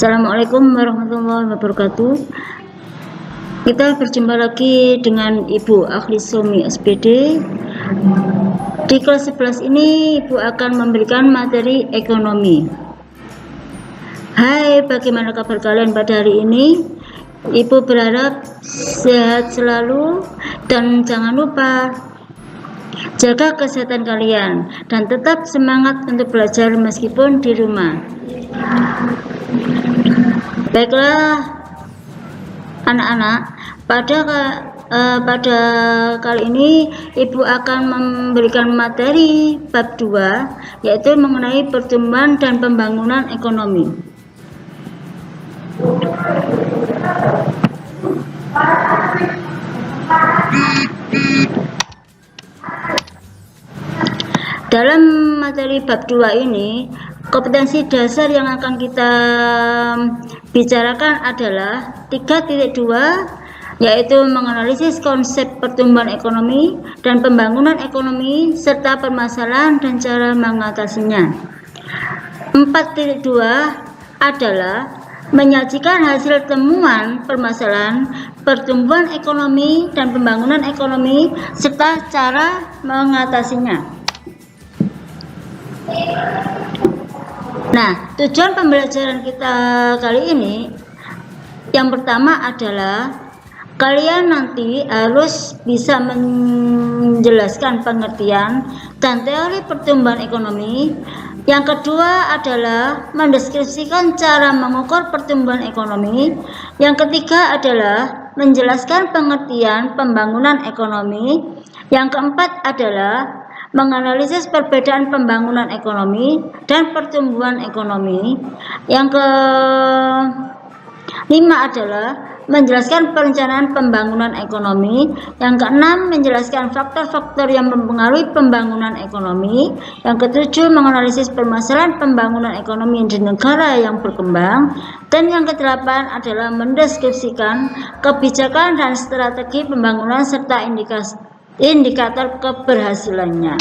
Assalamualaikum warahmatullahi wabarakatuh. Kita berjumpa lagi dengan Ibu Akhlisomi SPD. Di kelas 11 ini Ibu akan memberikan materi ekonomi. Hai, bagaimana kabar kalian pada hari ini? Ibu berharap sehat selalu dan jangan lupa jaga kesehatan kalian dan tetap semangat untuk belajar meskipun di rumah. Baiklah anak-anak, pada kali ini Ibu akan memberikan materi bab 2, yaitu mengenai pertumbuhan dan pembangunan ekonomi. Dalam materi bab 2 ini, kompetensi dasar yang akan kita bicarakan adalah 3.2, yaitu menganalisis konsep pertumbuhan ekonomi dan pembangunan ekonomi serta permasalahan dan cara mengatasinya. 4.2 adalah menyajikan hasil temuan permasalahan pertumbuhan ekonomi dan pembangunan ekonomi serta cara mengatasinya. Nah, tujuan pembelajaran kita kali ini yang pertama adalah kalian nanti harus bisa menjelaskan pengertian dan teori pertumbuhan ekonomi. Yang kedua adalah mendeskripsikan cara mengukur pertumbuhan ekonomi. Yang ketiga adalah menjelaskan pengertian pembangunan ekonomi. Yang keempat adalah menganalisis perbedaan pembangunan ekonomi dan pertumbuhan ekonomi. Yang kelima adalah menjelaskan perencanaan pembangunan ekonomi. Yang keenam, menjelaskan faktor-faktor yang mempengaruhi pembangunan ekonomi. Yang ketujuh, menganalisis permasalahan pembangunan ekonomi di negara yang berkembang. Dan yang kedelapan adalah mendeskripsikan kebijakan dan strategi pembangunan serta indikator keberhasilannya.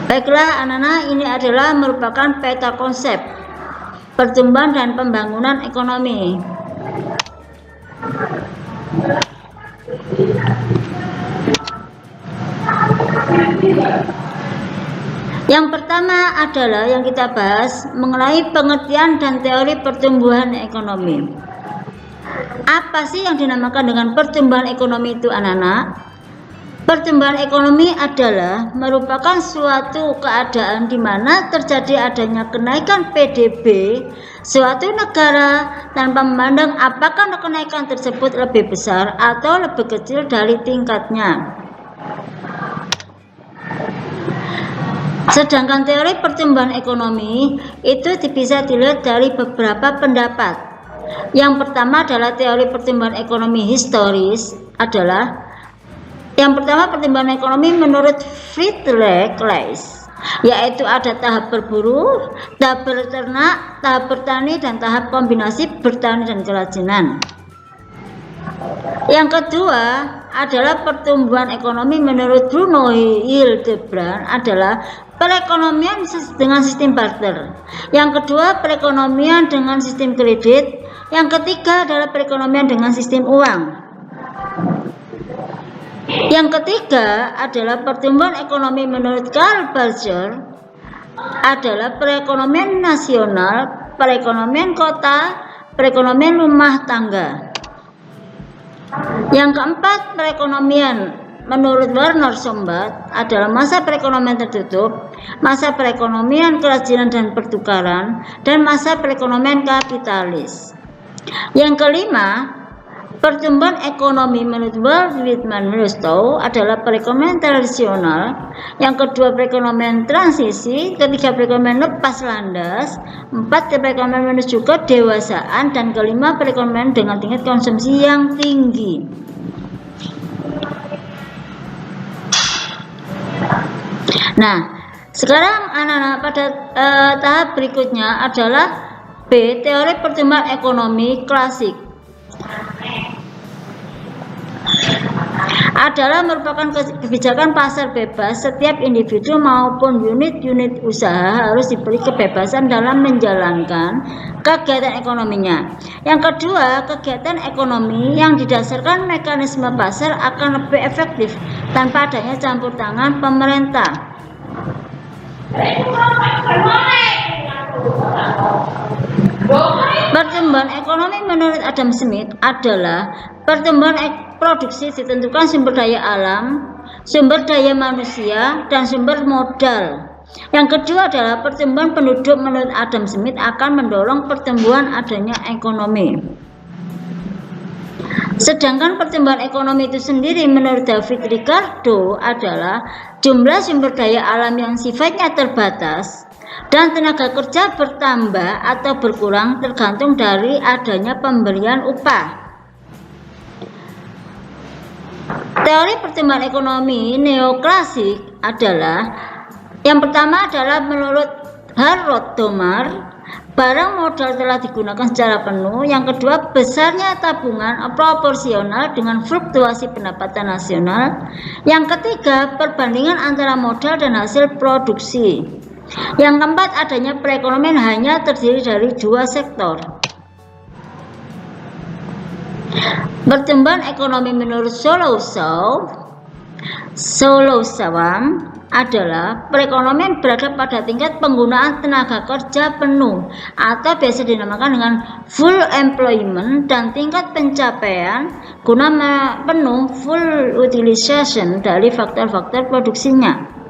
Baiklah anak-anak, ini adalah merupakan peta konsep pertumbuhan dan pembangunan ekonomi. Yang pertama adalah yang kita bahas mengenai pengertian dan teori pertumbuhan ekonomi. Apa sih yang dinamakan dengan pertumbuhan ekonomi itu anak-anak? Pertumbuhan ekonomi adalah merupakan suatu keadaan di mana terjadi adanya kenaikan PDB suatu negara tanpa memandang apakah kenaikan tersebut lebih besar atau lebih kecil dari tingkatnya. Sedangkan teori pertumbuhan ekonomi itu bisa dilihat dari beberapa pendapat. Yang pertama adalah teori pertumbuhan ekonomi historis pertumbuhan ekonomi menurut Friedrich List, yaitu ada tahap berburu, tahap berternak, tahap bertani, dan tahap kombinasi bertani dan kerajinan. Yang kedua adalah pertumbuhan ekonomi menurut Bruno Hildebrand adalah perekonomian dengan sistem barter. Yang kedua, perekonomian dengan sistem kredit. Yang ketiga adalah perekonomian dengan sistem uang. Yang ketiga adalah pertumbuhan ekonomi menurut Karl Barger adalah perekonomian nasional, perekonomian kota, perekonomian rumah tangga. Yang keempat, perekonomian menurut Werner Sombat adalah masa perekonomian tertutup, masa perekonomian kerajinan dan pertukaran, dan masa perekonomian kapitalis. Yang kelima, pertumbuhan ekonomi menurut Walt Whitman Rostow adalah perekonomian tradisional. Yang kedua, perekonomian transisi. Ketiga, perekonomian lepas landas. Empat, perekonomian menuju kedewasaan. Dan kelima, perekonomian dengan tingkat konsumsi yang tinggi. Nah, sekarang anak-anak pada tahap berikutnya adalah B. Teori pertumbuhan ekonomi klasik. adalah merupakan kebijakan pasar bebas. Setiap individu maupun unit-unit usaha harus diberi kebebasan dalam menjalankan kegiatan ekonominya. Yang kedua, kegiatan ekonomi yang didasarkan mekanisme pasar akan lebih efektif tanpa adanya campur tangan pemerintah. Pertumbuhan ekonomi menurut Adam Smith adalah pertumbuhan produksi ditentukan sumber daya alam, sumber daya manusia, dan sumber modal. Yang kedua adalah pertumbuhan penduduk menurut Adam Smith akan mendorong pertumbuhan adanya ekonomi. Sedangkan pertumbuhan ekonomi itu sendiri menurut David Ricardo adalah jumlah sumber daya alam yang sifatnya terbatas dan tenaga kerja bertambah atau berkurang tergantung dari adanya pemberian upah. Teori pertumbuhan ekonomi neoklasik adalah yang pertama adalah menurut Harold Domar, barang modal telah digunakan secara penuh. Yang kedua, besarnya tabungan proporsional dengan fluktuasi pendapatan nasional. Yang ketiga, perbandingan antara modal dan hasil produksi. Yang keempat, adanya perekonomian hanya terdiri dari dua sektor. Pertumbuhan ekonomi menurut Solow-Sawam adalah perekonomian berada pada tingkat penggunaan tenaga kerja penuh atau biasa dinamakan dengan full employment, dan tingkat pencapaian guna penuh full utilization dari faktor-faktor produksinya.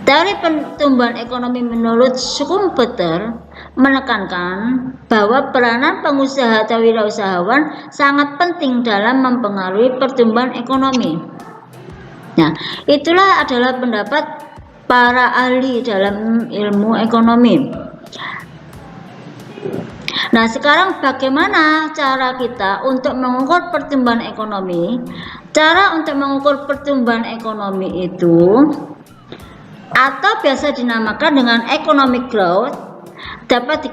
Teori pertumbuhan ekonomi menurut Schumpeter menekankan bahwa peranan pengusaha atau wirausahawan sangat penting dalam mempengaruhi pertumbuhan ekonomi. Nah, itulah adalah pendapat para ahli dalam ilmu ekonomi. Nah, sekarang bagaimana cara kita untuk mengukur pertumbuhan ekonomi? Cara untuk mengukur pertumbuhan ekonomi itu, atau biasa dinamakan dengan economic growth, dapat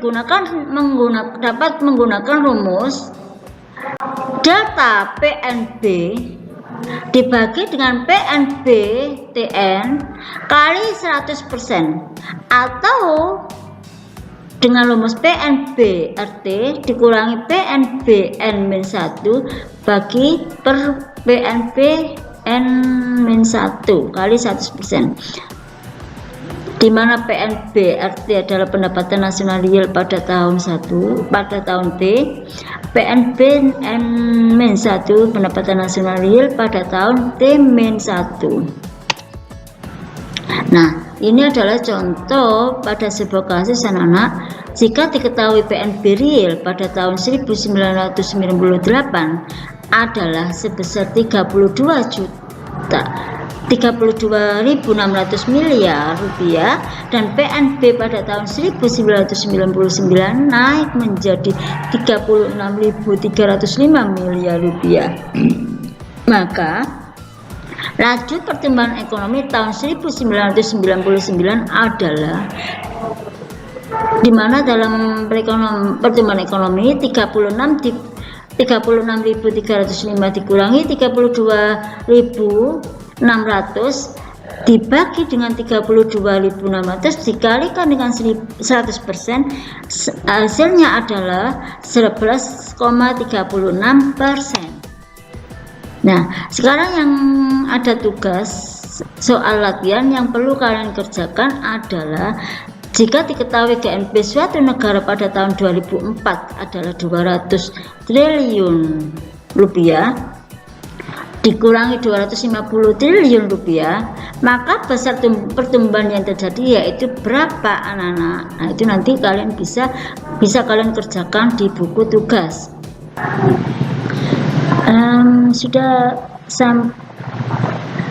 menggunakan rumus delta PNB dibagi dengan PNB TN kali 100%, atau dengan rumus PNB RT dikurangi PNB N-1 bagi per PNB N-1 kali 100%, di mana PNB RT adalah pendapatan nasional real pada tahun T, PNB N-1 pendapatan nasional real pada tahun T-1. Nah, ini adalah contoh pada sebuah kasus anak-anak. Jika diketahui PNB real pada tahun 1998 adalah sebesar 32.600 miliar rupiah, dan PNB pada tahun 1999 naik menjadi 36.305 miliar rupiah. Maka laju pertumbuhan ekonomi tahun 1999 adalah di mana dalam pertumbuhan ekonomi 36.305 dikurangi 32.600 dibagi dengan 32.600 dikalikan dengan 100%, hasilnya adalah 11,36%. Nah, sekarang yang ada tugas soal latihan yang perlu kalian kerjakan adalah, jika diketahui GNP suatu negara pada tahun 2004 adalah 200 triliun rupiah dikurangi 250 triliun rupiah, maka besar pertumbuhan yang terjadi yaitu berapa, anak-anak? Nah, itu nanti kalian bisa kalian kerjakan di buku tugas.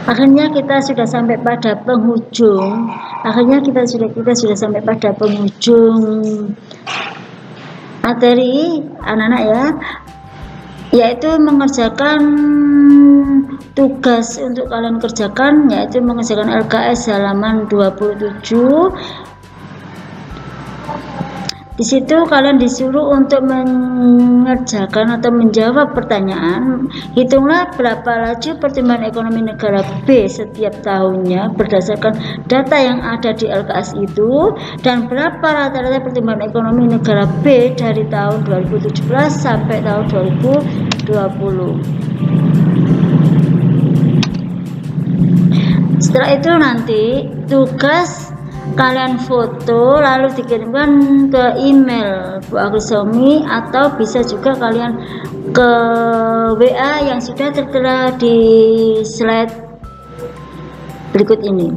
Akhirnya kita sudah sampai pada penghujung. Kita sudah sampai pada penghujung materi, anak-anak ya, yaitu mengerjakan tugas untuk kalian kerjakan, yaitu mengerjakan LKS halaman 27. Di situ kalian disuruh untuk mengerjakan atau menjawab pertanyaan. Hitunglah berapa laju pertumbuhan ekonomi negara B setiap tahunnya berdasarkan data yang ada di LKS itu, dan berapa rata-rata pertumbuhan ekonomi negara B dari tahun 2017 sampai tahun 2020. Setelah itu nanti tugas kalian foto lalu dikirimkan ke email Bu Agrisomi, atau bisa juga kalian ke WA yang sudah tertera di slide berikut ini.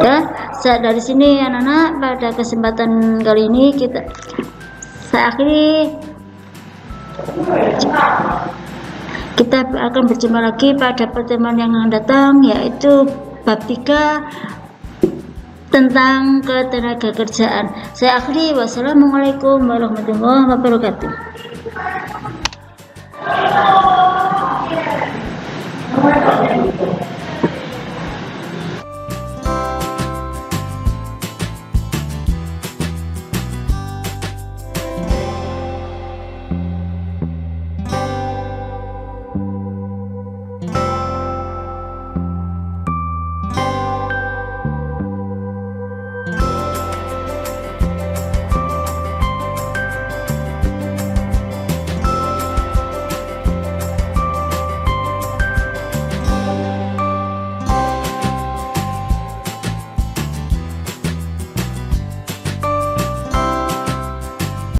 Ya, dari sini anak-anak, pada kesempatan kali ini saya akhiri. Kita akan berjumpa lagi pada pertemuan yang akan datang, yaitu bab 3 tentang ketenagakerjaan. Saya akhiri. Wassalamualaikum warahmatullahi wabarakatuh.